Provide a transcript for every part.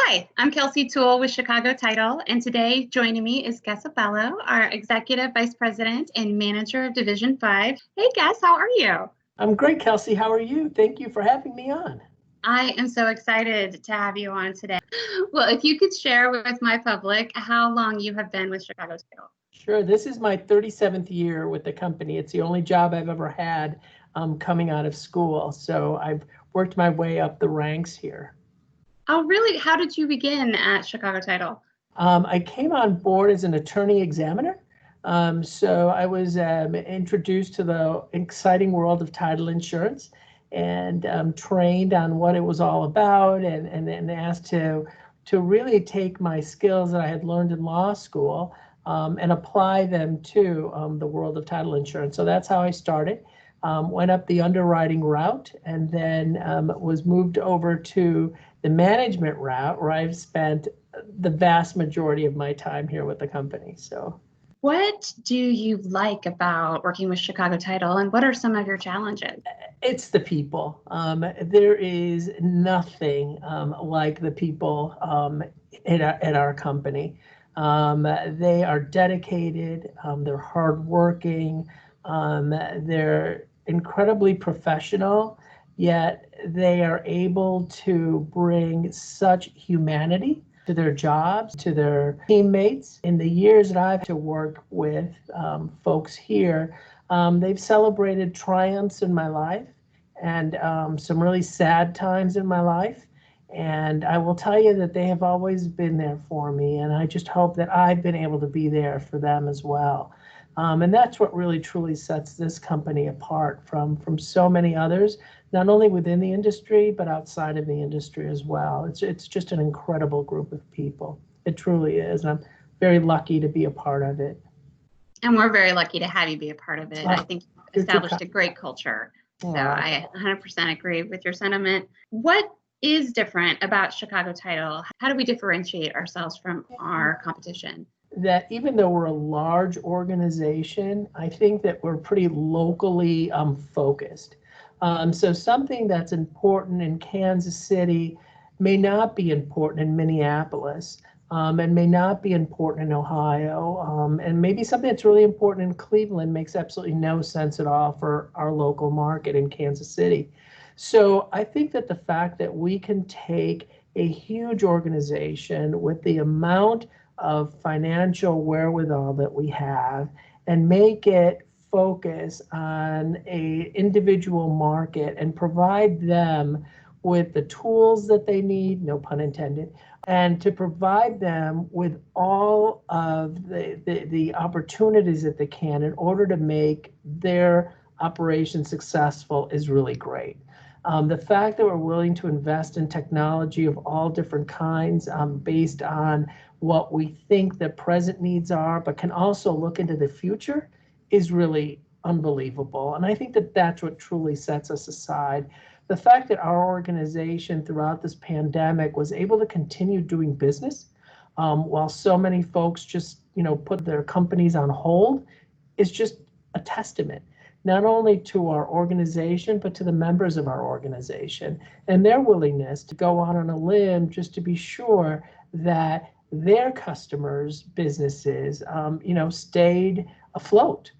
Hi, I'm Kelsie Toole with Chicago Title, and today joining me is Gus Abello, our Executive Vice President and Manager of Division 5. Hey Gus, how are you? I'm great, Kelsie. How are you? Thank you for having me on. I am so excited to have you on today. Well, if you could share with my public how long you have been with Chicago Title. Sure. This is my 37th year with the company. It's the only job I've ever had coming out of school. So I've worked my way up the ranks here. Oh, really? How did you begin at Chicago Title? I came on board as an attorney examiner. So I was introduced to the exciting world of title insurance and trained on what it was all about and asked to really take my skills that I had learned in law school and apply them to the world of title insurance. So that's how I started. Went up the underwriting route and then was moved over to the management route, where I've spent the vast majority of my time here with the company. So, what do you like about working with Chicago Title, and what are some of your challenges? It's the people. There is nothing like the people at our company. They are dedicated. They're hardworking. They're incredibly professional, yet they are able to bring such humanity to their jobs, to their teammates. In the years that I've had to work with folks here, they've celebrated triumphs in my life and some really sad times in my life. And I will tell you that they have always been there for me. And I just hope that I've been able to be there for them as well. And that's what really truly sets this company apart from so many others, not only within the industry, but outside of the industry as well. It's just an incredible group of people. It truly is. And I'm very lucky to be a part of it. And we're very lucky to have you be a part of it. I think you've established a great culture. So I 100% agree with your sentiment. What is different about Chicago Title? How do we differentiate ourselves from our competition? That even though we're a large organization, I think that we're pretty locally focused. So something that's important in Kansas City may not be important in Minneapolis, and may not be important in Ohio, and maybe something that's really important in Cleveland makes absolutely no sense at all for our local market in Kansas City. So I think that the fact that we can take a huge organization with the amount of financial wherewithal that we have and make it focus on a individual market and provide them with the tools that they need, no pun intended, and to provide them with all of the opportunities that they can in order to make their operation successful is really great. The fact that we're willing to invest in technology of all different kinds based on what we think the present needs are, but can also look into the future is really unbelievable. And I think that that's what truly sets us aside. The fact that our organization throughout this pandemic was able to continue doing business while so many folks just, put their companies on hold is just a testament, not only to our organization, but to the members of our organization and their willingness to go out on a limb just to be sure that their customers' businesses, stayed afloat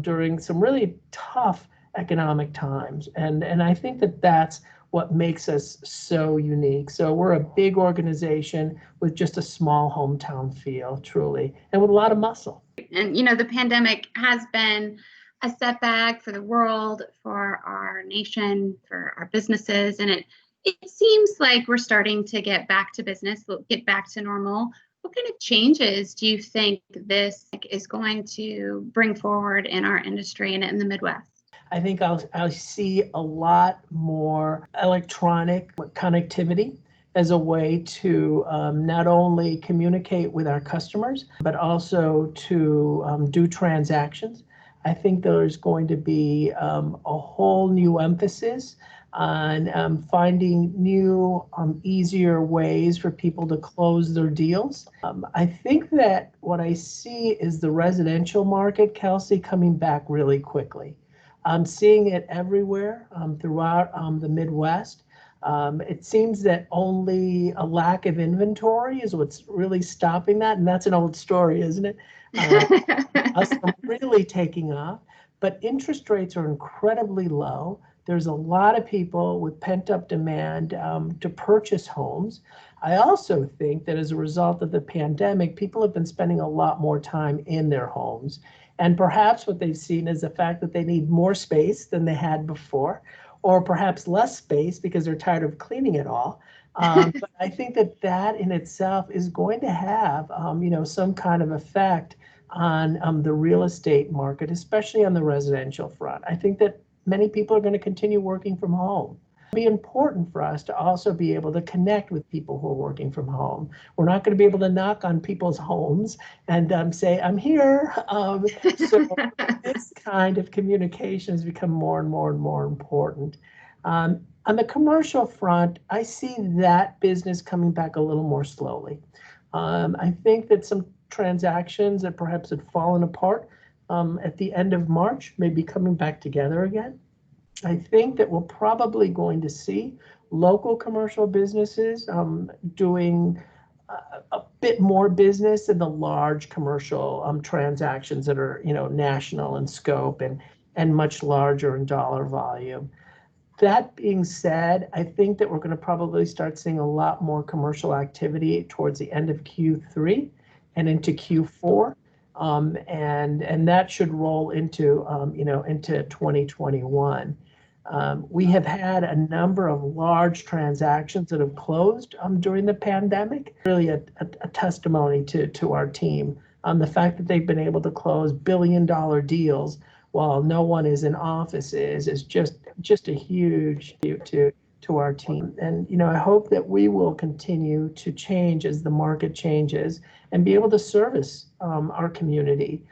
during some really tough economic times. And I think that that's what makes us so unique. So we're a big organization with just a small hometown feel, truly, and with a lot of muscle. And, the pandemic has been a setback for the world, for our nation, for our businesses, and it seems like we're starting to get back to business, get back to normal. What kind of changes do you think this is going to bring forward in our industry and in the Midwest? I think I'll see a lot more electronic connectivity as a way to not only communicate with our customers, but also to do transactions. I think there's going to be a whole new emphasis on finding new, easier ways for people to close their deals. I think that what I see is the residential market, Kelsie, coming back really quickly. I'm seeing it everywhere throughout the Midwest. It seems that only a lack of inventory is what's really stopping that. And that's an old story, isn't it? Us really taking off. But interest rates are incredibly low. There's a lot of people with pent-up demand to purchase homes. I also think that as a result of the pandemic, people have been spending a lot more time in their homes. And perhaps what they've seen is the fact that they need more space than they had before, or perhaps less space because they're tired of cleaning it all. But I think that that in itself is going to have, some kind of effect on the real estate market, especially on the residential front. I think that many people are going to continue working from home. It'll be important for us to also be able to connect with people who are working from home. We're not going to be able to knock on people's homes and say, I'm here. So this kind of communication has become more and more and more important. On the commercial front, I see that business coming back a little more slowly. I think that some transactions that perhaps had fallen apart at the end of March may be coming back together again. I think that we're probably going to see local commercial businesses doing a bit more business than the large commercial transactions that are, national in scope and much larger in dollar volume. That being said, I think that we're going to probably start seeing a lot more commercial activity towards the end of Q3 and into Q4, and that should roll into into 2021. We have had a number of large transactions that have closed during the pandemic. Really a testimony to our team. The fact that they've been able to close billion-dollar deals while no one is in offices is just a huge to our team. And I hope that we will continue to change as the market changes and be able to service our community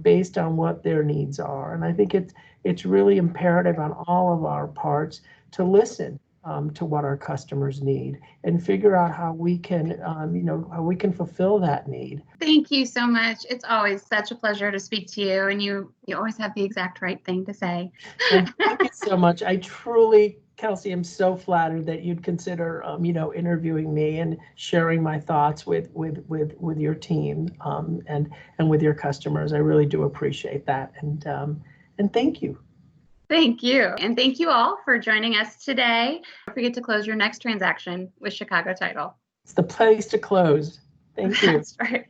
based on what their needs are. And I think it's really imperative on all of our parts to listen to what our customers need and figure out how we can fulfill that need. Thank you so much. It's always such a pleasure to speak to you, and you always have the exact right thing to say. Well, thank you so much. I truly, Kelsie, am so flattered that you'd consider, interviewing me and sharing my thoughts with your team and with your customers. I really do appreciate that, and thank you. Thank you. And thank you all for joining us today. Don't forget to close your next transaction with Chicago Title. It's the place to close. Thank you. That's right.